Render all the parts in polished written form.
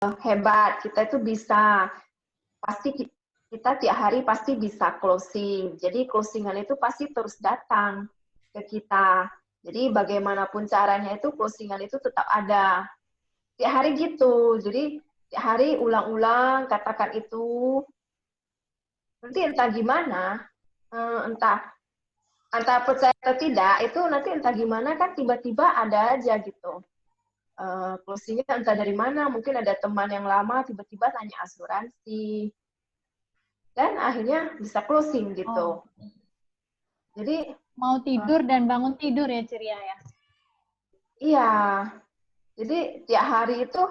hebat, kita itu bisa, pasti kita tiap hari pasti bisa closing. Jadi closingan itu pasti terus datang ke kita. Jadi bagaimanapun caranya itu closingan itu tetap ada. Tiap hari gitu. Jadi tiap hari ulang-ulang katakan itu. Nanti entah gimana, entah percaya atau tidak, itu nanti entah gimana kan tiba-tiba ada aja gitu. Closingnya entah dari mana, mungkin ada teman yang lama tiba-tiba tanya asuransi, dan akhirnya bisa closing gitu. Jadi mau tidur dan bangun tidur ya Ceria ya. iya, jadi tiap hari itu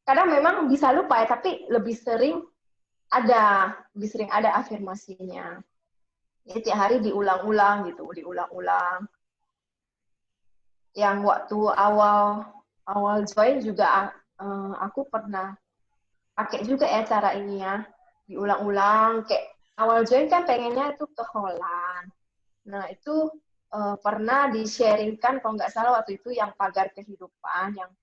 kadang memang bisa lupa ya, tapi lebih sering ada afirmasinya. Jadi tiap hari diulang-ulang gitu, diulang-ulang. Yang waktu awal join juga aku pernah pakai juga ya cara ini ya, diulang-ulang. Kayak awal join kan pengennya itu ke Holland. Nah itu pernah di-sharingkan kalau nggak salah waktu itu yang pagar kehidupan, yang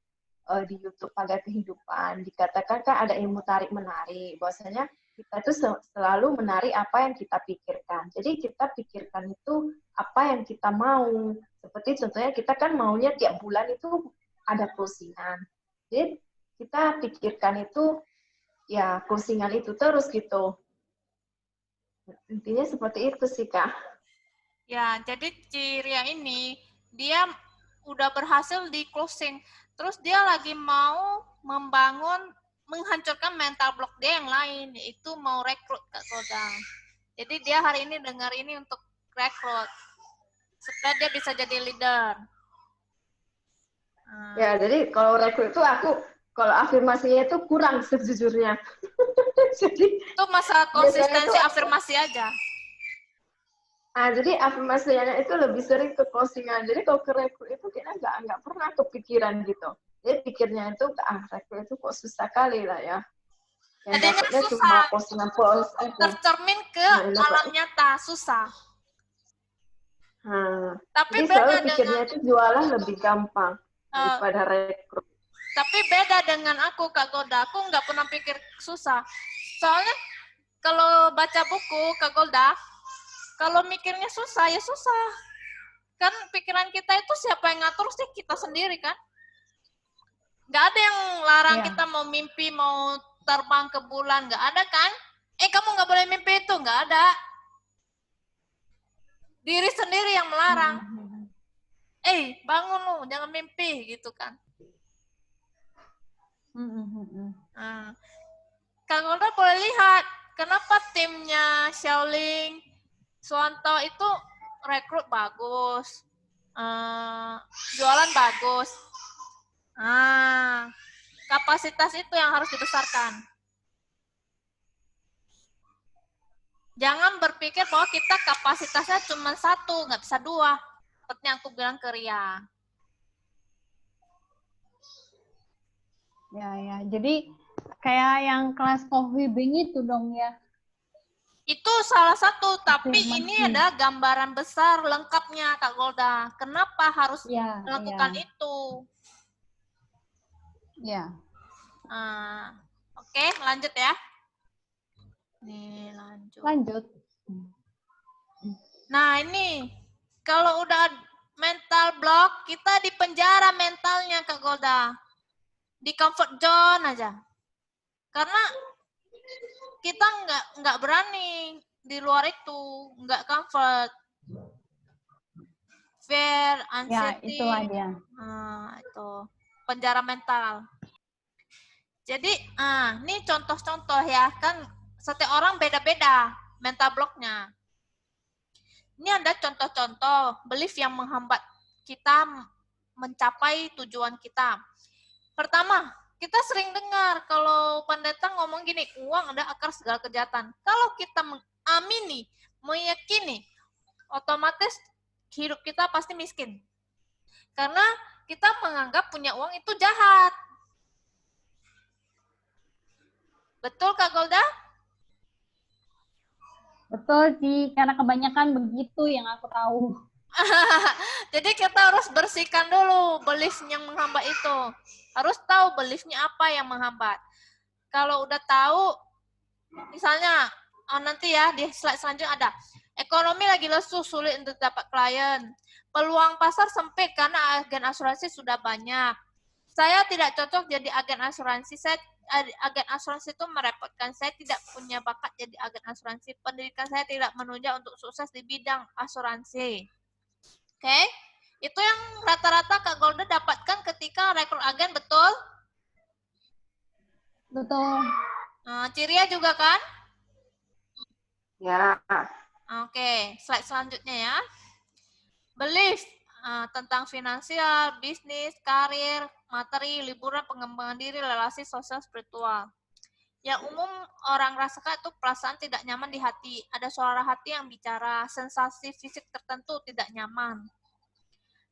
di YouTube pagar kehidupan, dikatakan kan ada ilmu tarik menarik, bahwasanya kita itu selalu menarik apa yang kita pikirkan. Jadi kita pikirkan itu apa yang kita mau. Seperti contohnya kita kan maunya tiap bulan itu ada closingan. Jadi kita pikirkan itu ya closingan itu terus gitu. Intinya seperti itu sih Kak. Ya, jadi Ciria ini dia udah berhasil di closing. Terus dia lagi mau menghancurkan mental block dia yang lain, yaitu mau rekrut Kak Golda. Jadi dia hari ini dengar ini untuk rekrut supaya dia bisa jadi leader. Ya, jadi kalau rekrut itu kalau afirmasinya itu kurang sejujurnya. Jadi itu masalah konsistensi afirmasi aja. Jadi afirmasinya itu lebih sering ke closingan. Jadi kalau ke rekrut itu kayaknya nggak pernah kepikiran gitu. Jadi pikirnya itu rekrut itu kok susah kali lah ya. Yang dapetnya cuma postingan post aja. Tercermin ke alam nyata, susah. Tapi jadi selalu pikirnya itu jualan lebih gampang daripada rekrut. Tapi beda dengan aku Kak Golda, aku nggak pernah pikir susah. Soalnya kalau baca buku Kak Golda, kalau mikirnya susah ya susah. Kan pikiran kita itu siapa yang ngatur sih? Kita sendiri kan. Nggak ada yang larang kita mau mimpi, mau terbang ke bulan, nggak ada kan? Kamu nggak boleh mimpi itu, nggak ada. Diri sendiri yang melarang. Bangun lu, jangan mimpi gitu kan. Kang Golda boleh lihat kenapa timnya Xiaoling, Suwanto itu rekrut bagus, jualan bagus. Kapasitas itu yang harus dibesarkan. Jangan berpikir bahwa kita kapasitasnya cuma 1, nggak bisa 2. Seperti yang aku bilang ke Ria. Ya. Jadi kayak yang kelas coffee itu dong ya. Itu salah satu, tapi ini adalah gambaran besar lengkapnya Kak Golda. Kenapa harus melakukan itu? Ya. Oke, lanjut ya. Nih, lanjut. Nah, ini kalau udah mental block, kita di penjara mentalnya Kak Golda. Di comfort zone aja. Karena kita nggak berani di luar itu, nggak comfort. Fear, anxiety. Ya, itulah dia. Itu penjara mental. Jadi, ini contoh-contoh ya, kan setiap orang beda-beda mental blocknya. Ini ada contoh-contoh belief yang menghambat kita mencapai tujuan kita. Pertama, kita sering dengar kalau pendeta ngomong gini, uang adalah akar segala kejahatan. Kalau kita mengamini, meyakini, otomatis hidup kita pasti miskin. Karena kita menganggap punya uang itu jahat. Betul Kak Golda? Betul sih, karena kebanyakan begitu yang aku tahu. Jadi kita harus bersihkan dulu belief yang menghambat itu. Harus tahu beliefnya apa yang menghambat. kalau udah tahu, misalnya, nanti ya di slide selanjutnya ada, ekonomi lagi lesu, sulit untuk dapat klien. Peluang pasar sempit karena agen asuransi sudah banyak. Saya tidak cocok jadi agen asuransi. Agen asuransi itu merepotkan. Saya tidak punya bakat jadi agen asuransi. Pendidikan saya tidak menunjang untuk sukses di bidang asuransi. Oke? Itu yang rata-rata Kak Golda dapatkan ketika rekrut agen, betul? Betul. Ciria juga kan? Ya. Oke, slide selanjutnya ya. Belief tentang finansial, bisnis, karir, materi, liburan, pengembangan diri, relasi sosial, spiritual. Yang umum orang rasakan itu perasaan tidak nyaman di hati. Ada suara hati yang bicara, sensasi fisik tertentu tidak nyaman.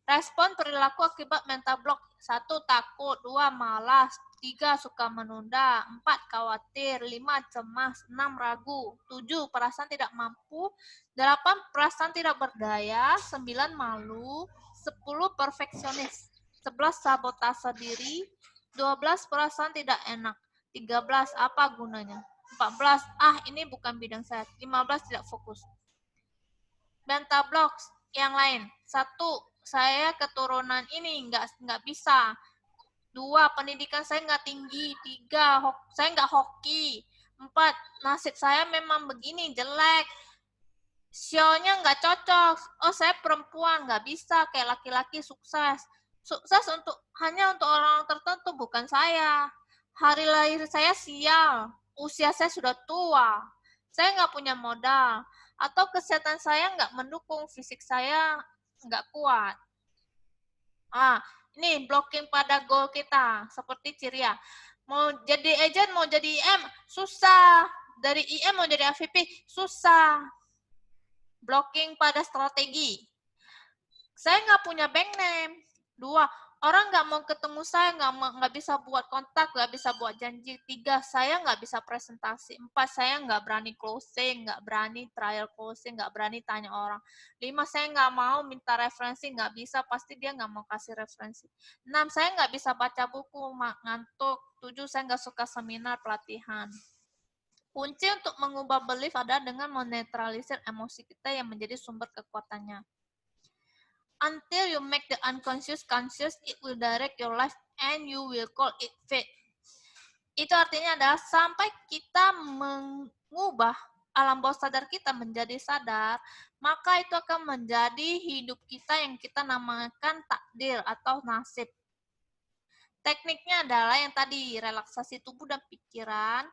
Respon perilaku akibat mental block. 1. Takut. 2. Malas. 3. Suka menunda. 4. Khawatir. 5. Cemas. 6. Ragu. 7. Perasaan tidak mampu. 8. Perasaan tidak berdaya. 9. Malu. 10. Perfeksionis. 11. Sabotase diri. 12. Perasaan tidak enak. 13. Apa gunanya? 14. Ini bukan bidang saya. 15. Tidak fokus. Mental blocks yang lain. 1. Saya keturunan ini nggak bisa. 2. Pendidikan saya nggak tinggi. 3. Saya nggak hoki. 4. Nasib saya memang begini, jelek. Sionya nggak cocok. Saya perempuan, nggak bisa kayak laki-laki sukses. Sukses hanya untuk orang tertentu, bukan saya. Hari lahir saya sial. Usia saya sudah tua. Saya nggak punya modal. Atau kesehatan saya nggak mendukung, fisik saya nggak kuat. Ini blocking pada goal kita, seperti Ciria. Mau jadi agent, mau jadi IM, susah. Dari IM mau jadi AVP, susah. Blocking pada strategi. Saya nggak punya bank name. 2. Orang nggak mau ketemu saya, nggak bisa buat kontak, nggak bisa buat janji. 3. Saya nggak bisa presentasi. 4. Saya nggak berani closing, nggak berani trial closing, nggak berani tanya orang. 5. Saya nggak mau minta referensi, nggak bisa, pasti dia nggak mau kasih referensi. 6. Saya nggak bisa baca buku, ngantuk. 7. Saya nggak suka seminar, pelatihan. Kunci untuk mengubah belief adalah dengan menetralisir emosi kita yang menjadi sumber kekuatannya. Until you make the unconscious conscious, it will direct your life and you will call it fate. Itu artinya adalah sampai kita mengubah alam bawah sadar kita menjadi sadar, maka itu akan menjadi hidup kita yang kita namakan takdir atau nasib. Tekniknya adalah yang tadi, relaksasi tubuh dan pikiran,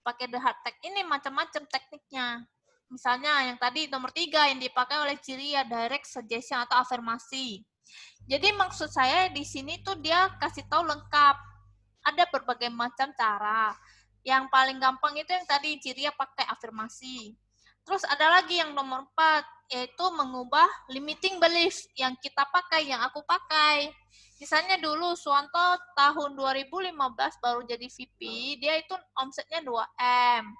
pakai the heart tech. Ini macam-macam tekniknya. Misalnya yang tadi nomor 3 yang dipakai oleh Ciria, direct suggestion atau afirmasi. Jadi maksud saya di sini tuh dia kasih tahu lengkap. Ada berbagai macam cara. Yang paling gampang itu yang tadi Ciria pakai afirmasi. Terus ada lagi yang nomor 4, yaitu mengubah limiting belief yang kita pakai, yang aku pakai. Misalnya dulu Suwanto tahun 2015 baru jadi VP, dia itu omsetnya 2M.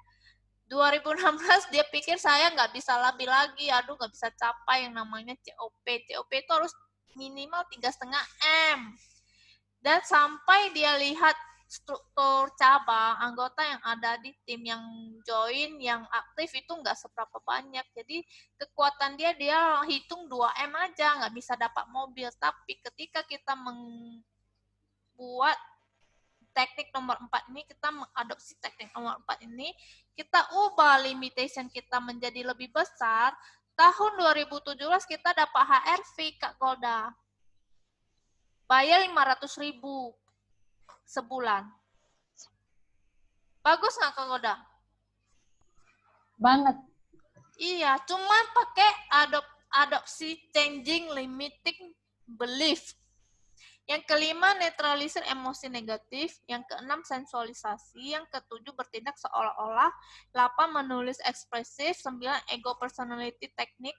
2016 dia pikir saya nggak bisa lebih lagi, nggak bisa capai yang namanya COP. COP itu harus minimal 3,5M. Dan sampai dia lihat struktur cabang, anggota yang ada di tim yang join, yang aktif itu nggak seberapa banyak. Jadi kekuatan dia hitung 2M aja, nggak bisa dapat mobil. Tapi ketika kita membuat teknik nomor 4 ini, kita mengadopsi teknik nomor 4 ini, kita ubah limitation kita menjadi lebih besar. Tahun 2017 kita dapat HRV, Kak Golda. Bayar 500.000 sebulan. Bagus nggak, Kak Golda? Banget. Iya, cuma pakai adopsi changing limiting belief. Yang kelima, netralisir emosi negatif. Yang keenam, sensualisasi. Yang ketujuh, bertindak seolah-olah. 8, menulis ekspresif. 9, ego personality teknik.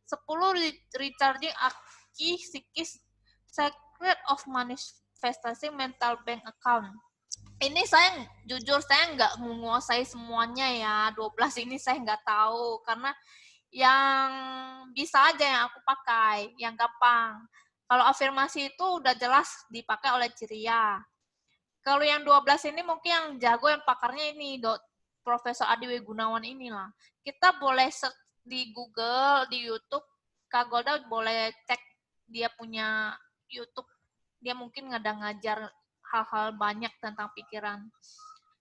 10, recharging aki psikis. Secret of manifesting mental bank account. Ini saya jujur saya nggak menguasai semuanya ya. 12 ini saya nggak tahu karena yang bisa aja yang aku pakai, yang gampang. Kalau afirmasi itu udah jelas dipakai oleh Ciria. Kalau yang 12 ini mungkin yang jago, yang pakarnya ini, Profesor Adi Gunawan inilah. Kita boleh search di Google, di YouTube, Kak Golda boleh cek dia punya YouTube. Dia mungkin ngajar hal-hal banyak tentang pikiran.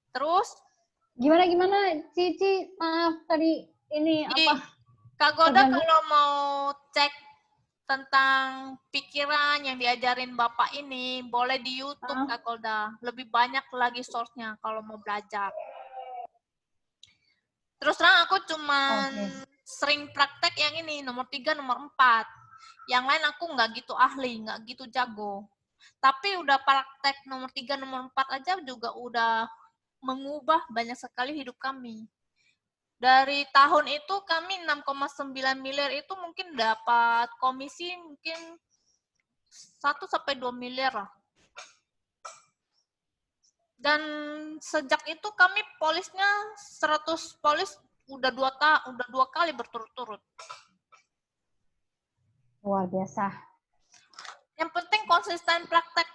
Terus Gimana Cici, maaf tadi ini apa? Kak Golda terganggu. kalau mau cek tentang pikiran yang diajarin Bapak ini, boleh di YouTube Kak Golda. Lebih banyak lagi source-nya kalau mau belajar. Terus terang aku cuman sering praktek yang ini, nomor 3, nomor 4. Yang lain aku nggak gitu ahli, nggak gitu jago. Tapi udah praktek nomor 3, nomor 4 aja juga udah mengubah banyak sekali hidup kami. Dari tahun itu kami 6,9 miliar itu mungkin dapat komisi mungkin 1-2 miliar lah. Dan sejak itu kami polisnya 100 polis udah 2 kali berturut-turut. Luar biasa. Yang penting konsisten praktek,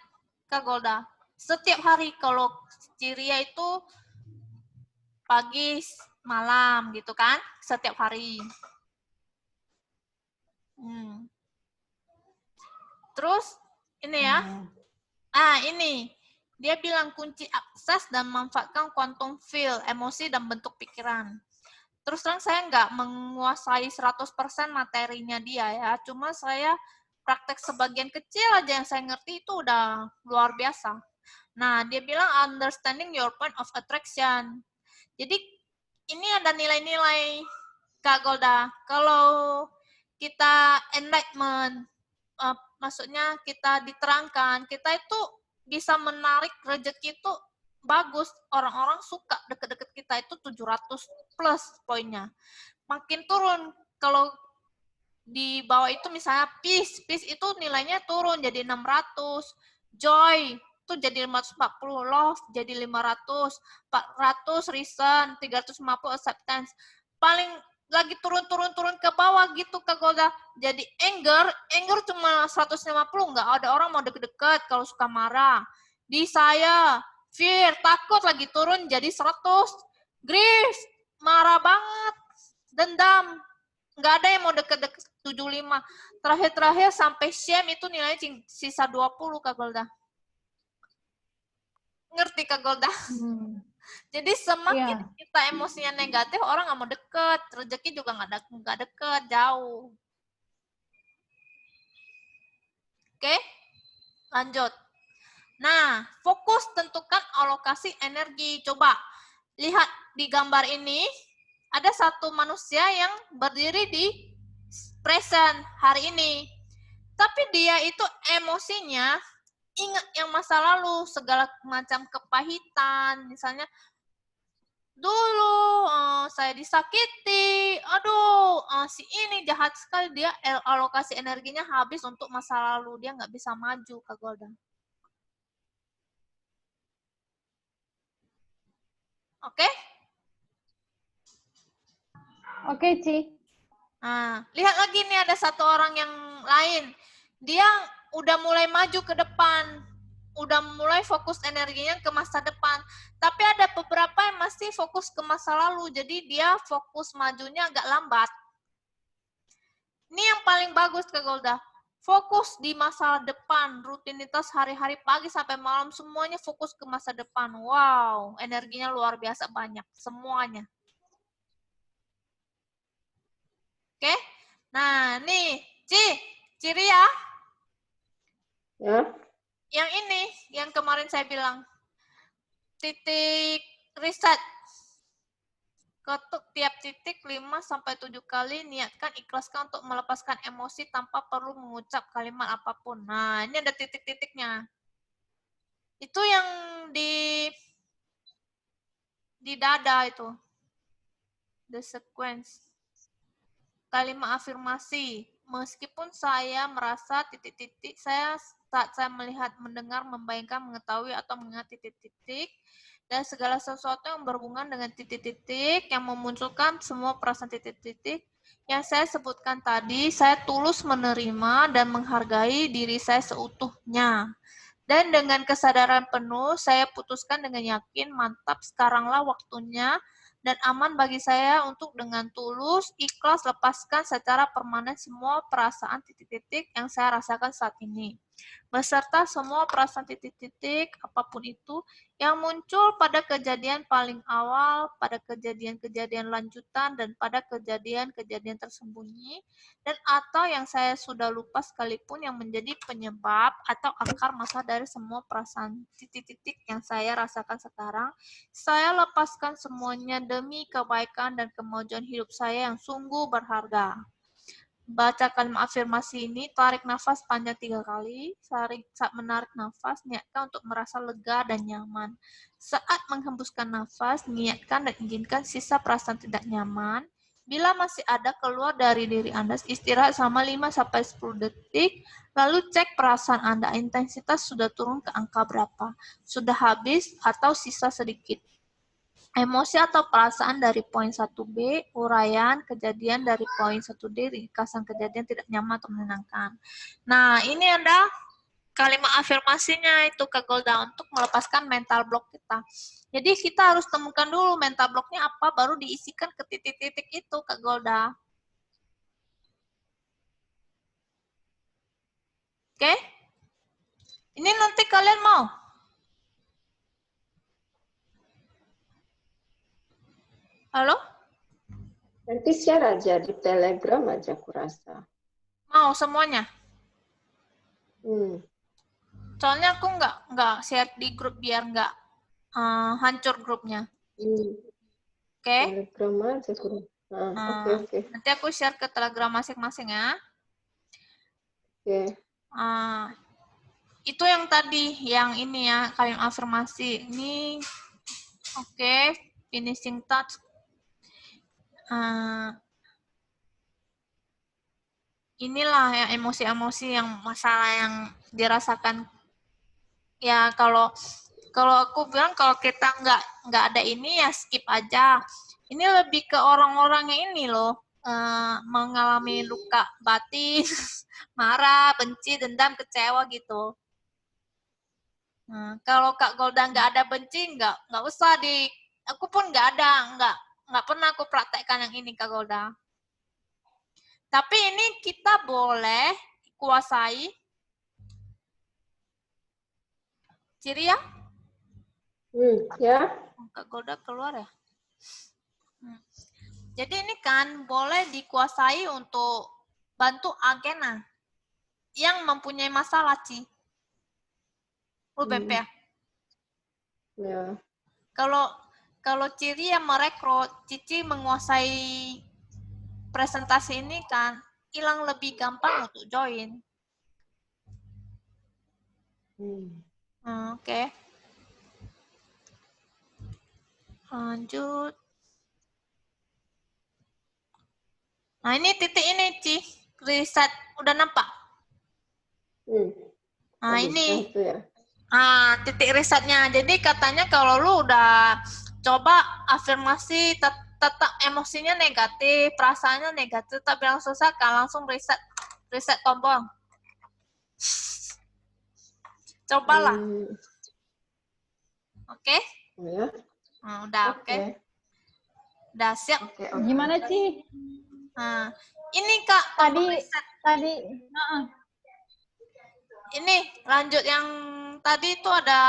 Kak Golda. Setiap hari, kalau Ciria itu pagi, malam gitu kan, setiap hari. Terus ini ya, ini dia bilang kunci akses dan manfaatkan quantum field, emosi dan bentuk pikiran. Terus terang saya nggak menguasai 100% materinya dia ya, cuma saya praktek sebagian kecil aja yang saya ngerti itu udah luar biasa. Nah, dia bilang understanding your point of attraction. Jadi ini ada nilai-nilai, Kak Golda. Kalau kita enlightenment, maksudnya kita diterangkan, kita itu bisa menarik rezeki itu bagus. Orang-orang suka deket-deket kita itu 700 plus poinnya. Makin turun, kalau di bawah itu misalnya peace itu nilainya turun jadi 600, joy itu jadi 540, love jadi 500, 400 reason, 350 acceptance. Paling lagi turun ke bawah gitu Kak Golda. Jadi anger cuma 150, nggak ada orang mau deket-deket kalau suka marah. Di saya fear, takut lagi turun jadi 100. Grief, marah banget, dendam, nggak ada yang mau deket-deket 75. Terakhir sampai shame itu nilainya sisa 20 Kak Golda. Ngerti Kak Golda? Jadi semakin kita emosinya negatif, orang nggak mau deket, rezeki juga nggak deket, jauh. Oke, lanjut. Nah, fokus tentukan alokasi energi. Coba lihat di gambar ini, ada satu manusia yang berdiri di present hari ini. Tapi dia itu emosinya ingat yang masa lalu, segala macam kepahitan, misalnya dulu saya disakiti, aduh si ini jahat sekali, dia alokasi energinya habis untuk masa lalu, dia nggak bisa maju Kak Golda. Oke? Oke, Ci. Nah, lihat lagi nih ada satu orang yang lain, dia udah mulai maju ke depan, udah mulai fokus energinya ke masa depan. Tapi ada beberapa yang masih fokus ke masa lalu, jadi dia fokus majunya agak lambat. Ini yang paling bagus Kak Golda. Fokus di masa depan, rutinitas hari-hari pagi sampai malam semuanya fokus ke masa depan. Wow, energinya luar biasa banyak, semuanya. Oke? Nah, nih, Ciria. Ya. Yang ini, yang kemarin saya bilang, titik riset. Ketuk tiap titik 5-7 kali, niatkan ikhlaskan untuk melepaskan emosi tanpa perlu mengucap kalimat apapun. Nah, ini ada titik-titiknya. Itu yang di dada itu. The sequence. Kalimat afirmasi. Meskipun saya merasa titik-titik, saat saya melihat, mendengar, membayangkan, mengetahui, atau mengingat titik-titik, dan segala sesuatu yang berhubungan dengan titik-titik, yang memunculkan semua perasaan titik-titik, yang saya sebutkan tadi, saya tulus menerima dan menghargai diri saya seutuhnya. Dan dengan kesadaran penuh, saya putuskan dengan yakin, mantap, sekaranglah waktunya dan aman bagi saya untuk dengan tulus, ikhlas, lepaskan secara permanen semua perasaan titik-titik yang saya rasakan saat ini. Beserta semua perasaan titik-titik, apapun itu, yang muncul pada kejadian paling awal, pada kejadian-kejadian lanjutan, dan pada kejadian-kejadian tersembunyi, dan atau yang saya sudah lupa sekalipun yang menjadi penyebab atau akar masalah dari semua perasaan titik-titik yang saya rasakan sekarang, saya lepaskan semuanya demi kebaikan dan kemajuan hidup saya yang sungguh berharga. Baca kalimat afirmasi ini, tarik nafas panjang 3 kali. Saat menarik nafas, niatkan untuk merasa lega dan nyaman. Saat menghembuskan nafas, niatkan dan izinkan sisa perasaan tidak nyaman. Bila masih ada, keluar dari diri Anda, istirahat selama 5-10 detik, lalu cek perasaan Anda, intensitas sudah turun ke angka berapa, sudah habis atau sisa sedikit. Emosi atau perasaan dari poin 1B, uraian kejadian dari poin 1D, ringkasan kejadian tidak nyaman atau menyenangkan. Nah, ini ada kalimat afirmasinya itu Kak Golda untuk melepaskan mental block kita. Jadi kita harus temukan dulu mental blocknya apa, baru diisikan ke titik-titik itu Kak Golda. Oke? Ini nanti kalian mau? Halo? Nanti share aja di Telegram aja aku rasa. Mau semuanya? Hmm. Soalnya aku nggak share di grup biar nggak hancur grupnya. Oke? Telegram aja kurang. Oke. Nanti aku share ke Telegram masing-masing ya. Oke. Itu yang tadi, yang ini ya, kalimat afirmasi. Ini, oke, finishing touch. Inilah ya emosi-emosi yang masalah yang dirasakan. Ya kalau aku bilang kalau kita nggak ada ini ya skip aja. Ini lebih ke orang-orang yang ini loh, mengalami luka batin, marah, benci, dendam, kecewa gitu. Nah, kalau Kak Golda nggak ada benci, nggak usah aku pun nggak pernah aku praktekkan yang ini Kak Golda. Tapi ini kita boleh kuasai. Ciri ya? Ya. Kak Golda keluar ya? Jadi ini kan boleh dikuasai untuk bantu agena yang mempunyai masalah, Ci. BMP ya? Ya. Kalau Ciri yang merekrut, Cici menguasai presentasi ini kan hilang lebih gampang untuk join. Oke. Lanjut. Nah, ini titik ini, Ci. Riset. Udah nampak? Nah, ini. Ya. Titik risetnya. Jadi katanya kalau lu udah coba afirmasi tetap emosinya negatif, perasaannya negatif, tapi langsung langsung riset tombol. Cobalah. Oke? Ya. Udah oke. Udah siap. Gimana sih? Ini Kak, tadi ini lanjut yang tadi itu ada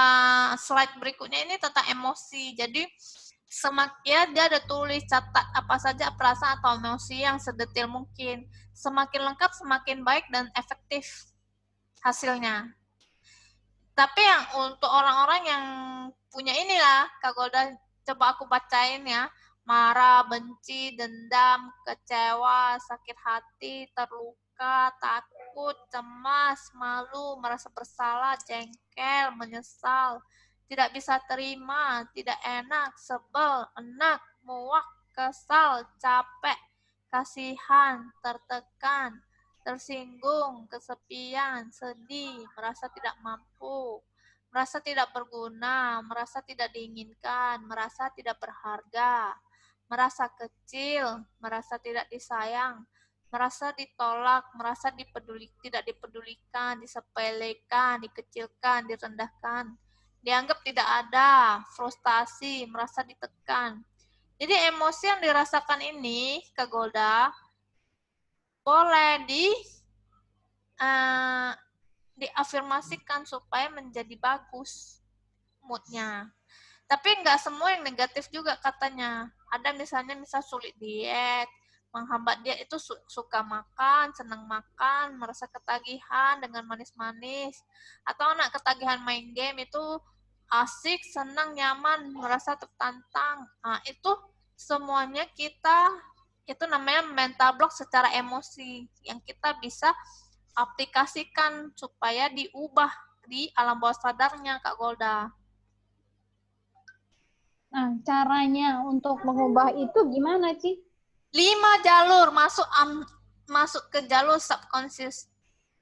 slide berikutnya ini tentang emosi. Jadi semakin dia ada tulis catat apa saja perasaan atau emosi yang sedetail mungkin. Semakin lengkap semakin baik dan efektif hasilnya. Tapi yang untuk orang-orang yang punya inilah, Kak Golda coba aku bacain ya. Marah, benci, dendam, kecewa, sakit hati, terluka, takut, cemas, malu, merasa bersalah, jengkel, menyesal, tidak bisa terima, tidak enak, sebel, enak, muak, kesal, capek, kasihan, tertekan, tersinggung, kesepian, sedih, merasa tidak mampu, merasa tidak berguna, merasa tidak diinginkan, merasa tidak berharga, merasa kecil, merasa tidak disayang, merasa ditolak, merasa tidak dipedulikan, disepelekan, dikecilkan, direndahkan, dianggap tidak ada, frustasi, merasa ditekan. Jadi emosi yang dirasakan ini, Kak Golda, boleh diafirmasikan supaya menjadi bagus moodnya. Tapi nggak semua yang negatif juga katanya. Ada misalnya sulit diet, menghambat dia itu suka makan, senang makan, merasa ketagihan dengan manis-manis. Atau anak ketagihan main game itu asik, senang, nyaman, merasa tertantang. Nah, itu semuanya itu namanya mental block secara emosi yang kita bisa aplikasikan supaya diubah di alam bawah sadarnya, Kak Golda. Nah, caranya untuk mengubah itu gimana, Ci? 5 jalur masuk ke jalur subconscious.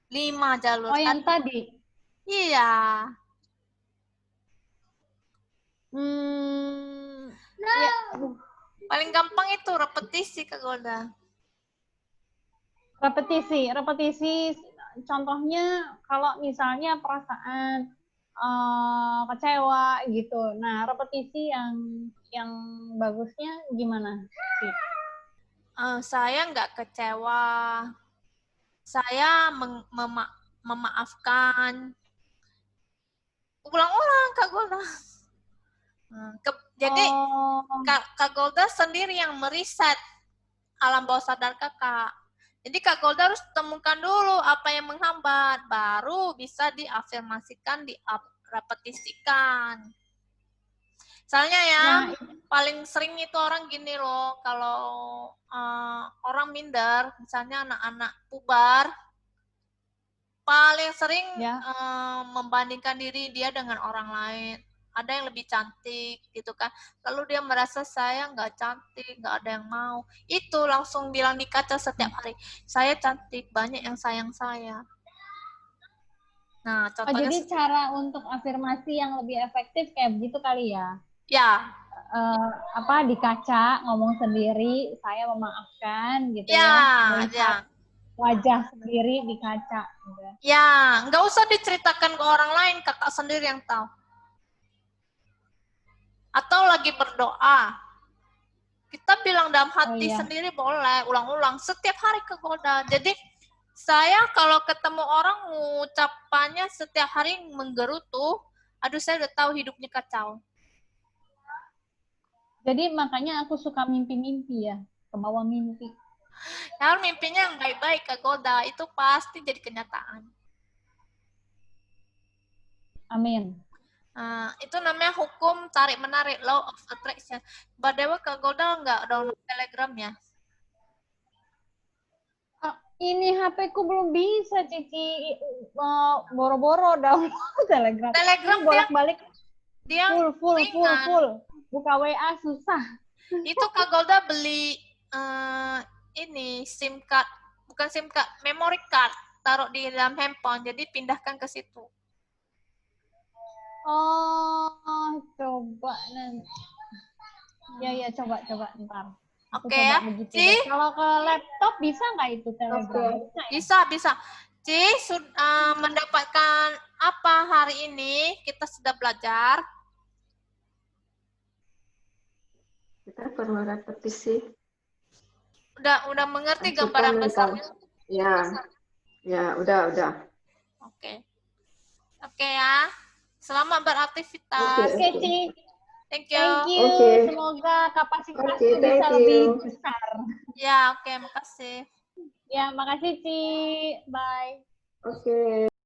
5 jalur. Oh, yang tadi? Iya. Ya. Paling gampang itu repetisi, Kak Golda. Repetisi. Contohnya kalau misalnya perasaan kecewa gitu. Nah, repetisi yang bagusnya gimana sih? Saya nggak kecewa. Saya memaafkan. Ulang-ulang, Kak Golda. Jadi Kak Golda sendiri yang meriset alam bawah sadar kakak. Jadi Kak Golda harus temukan dulu apa yang menghambat, baru bisa diafirmasikan, direpetisikan. Misalnya ya, paling sering itu orang gini loh, kalau orang minder, misalnya anak-anak puber, paling sering membandingkan diri dia dengan orang lain. Ada yang lebih cantik gitu kan, lalu dia merasa saya nggak cantik, nggak ada yang mau. Itu langsung bilang di kaca setiap hari, saya cantik, banyak yang sayang saya. Nah, contohnya jadi cara untuk afirmasi yang lebih efektif kayak begitu kali ya? Ya. Di kaca ngomong sendiri, saya memaafkan gitu ya. Melihat wajah sendiri di kaca. Gitu. Ya, nggak usah diceritakan ke orang lain, kakak sendiri yang tahu. Atau lagi berdoa, kita bilang dalam hati sendiri boleh, ulang-ulang setiap hari ke Golda. Jadi saya kalau ketemu orang ucapannya setiap hari menggerutu, aduh saya udah tahu hidupnya kacau. Jadi makanya aku suka mimpi-mimpi ya, ke bawah mimpi. Kalau mimpinya yang baik-baik ke Golda, itu pasti jadi kenyataan. Amin. Itu namanya hukum tarik-menarik, law of attraction. Badewa Kak Golda nggak download Telegram ya? Ini HP ku belum bisa, Cici. Boro-boro download Telegram. Telegram bolak-balik. Dia full. Buka WA susah. Itu Kak Golda beli ini SIM card, bukan SIM card, memory card, taruh di dalam handphone, jadi pindahkan ke situ. Coba nanti. Ya, coba ntar. Oke ya. Ci, kalau ke laptop bisa nggak itu Telegram? Bisa. Ci, mendapatkan apa hari ini? Kita sudah belajar. Kita perlu repetisi. Udah mengerti gambaran besarnya? Ya, udah. Oke ya. Selamat beraktivitas. Oke, Ci. Thank you. Semoga kapasitasnya bisa lebih besar. Ya, oke, makasih. Ya, makasih, Ci. Bye. Oke.